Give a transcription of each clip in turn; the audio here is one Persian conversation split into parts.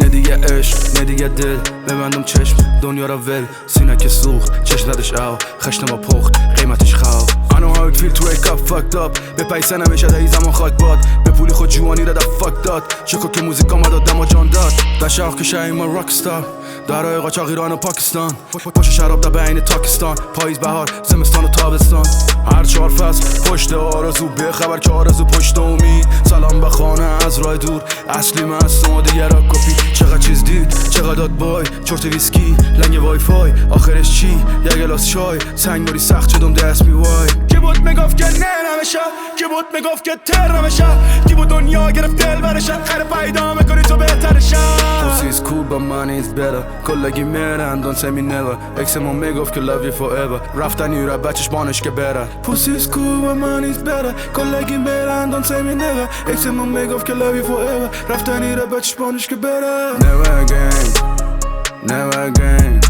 نه دیگه عشق نه دیگه دل، ببندم چشم دنیا را ول، سینه که سوخت چشم زدش او، خشت ما پخت قیمتش خواهد. I know how it feel to wake up fucked up. به پیسه نمیشه ده ای زمان خاک باد، به پولی خود جوانی را ده fuck داد. چکو که موزیک آمد و دم و جان داد، ده شاخ که شایی ما راکستار، درای قاچاق ایران و پاکستان، پاش شراب ده بین تاکستان، پاییز بهار زمستان و تابستان. هر 4 فصل پشت آرزو، به خبر که آرزو پشت امید. سلام به خانه از راه دور، اصلی مستم و دیگه را کپی. چقدر چیز دید چقدر داد بای، چرت ویسکی لنگ وای فای، آخرش چی یه گلاس چای، سنگ باری سخت شدم دست می وای. کی بود میگفت که نه نمیشه، کی بود میگفت که تر نمیشه، کی بود دنیا گرفت دل برشه، خیلی پیدا میکنی تو بهترشه. Pussy's cool but money is better، کلگی میرن don't say me never، اکسمون میگفت که love you forever، رفتنی را بچش بانش که بره. Pussy's cool but money is better، کلگی میرن don't say me never، اکسمون میگفت که love you forever، رفتنی را بچش بانش که بره. Never again never again،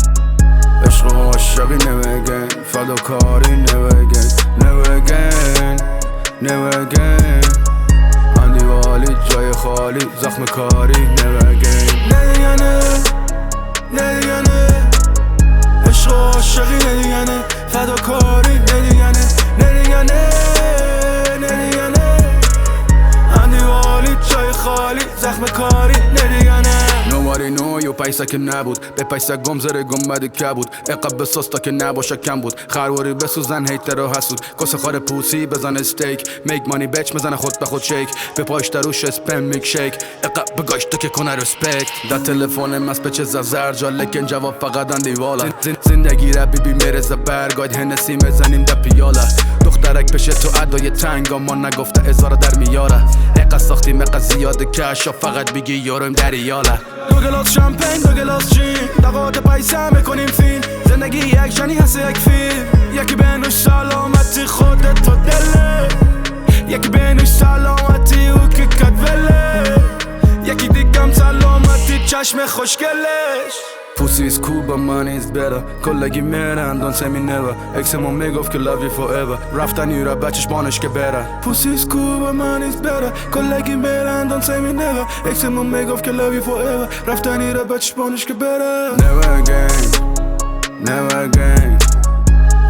عشق و عاشقی never again، فداکاری never again never again never again، اندیوالی جای خالی زخم کاری never again. نه دیگه نه دیگه نه، عشق و عاشقی نه دیگه نه، فداکاری نه دیگه نه دیگه نه دیگه نه، اندیوالی جای خالی زخم کاری نه دیگه نه. Nobody know you پیسه که نبود، به پیسه گم زره گمبد که بود، اقاب بساز تا که نباشه کم بود، خرواری بسوزن هیتر و حسود، کس خار پوسی بزن استیک، میک مانی بچ مزنه خود به خود شیک، به پایش دروش اسپم میک شیک، اقاب بگاش تو که کنه رسپکت. در تلفن مس بچه زر جا لکن جواب فقط اندیوالا، زندگی را بیبی میرزه برگاید هنسی مزنیم در پیاله، دخترک بشه تو ادای تنگا ما نگفته ازاره در میاره، اقا ساختیم اقا زیاده کشا فقط بگی یارم در یاله. دو گلاس شامپین دو گلاس جین، دقات پیسه میکنیم فیلم، زندگی یک جنی هست یک فیلم، یکی بینوش سلامتی خودت تو دله، یکی بینوش سلامتی او که کدوله، یکی دیگم سلامتی چشم خوشگلش. Pussy's cool but money is better، کلگی میرن don't say me never، اکسمون میگفت که love you forever، رفتنی را بچش بانش که بره. Pussy's cool but money is better، کلگی میرن don't say me never، اکسمون میگفت که love you forever، رفتنی را بچش بانش که بره. Never again never again،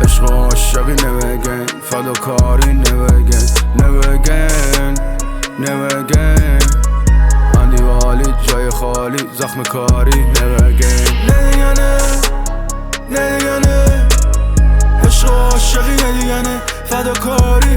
عشق و عاشقی never again، فداکاری never again never again never again، اندیوالی جای خالی زخم کاری never again. نه دیگه نه دیگه نه، عشق و عاشقی نه دیگه نه، فداکاری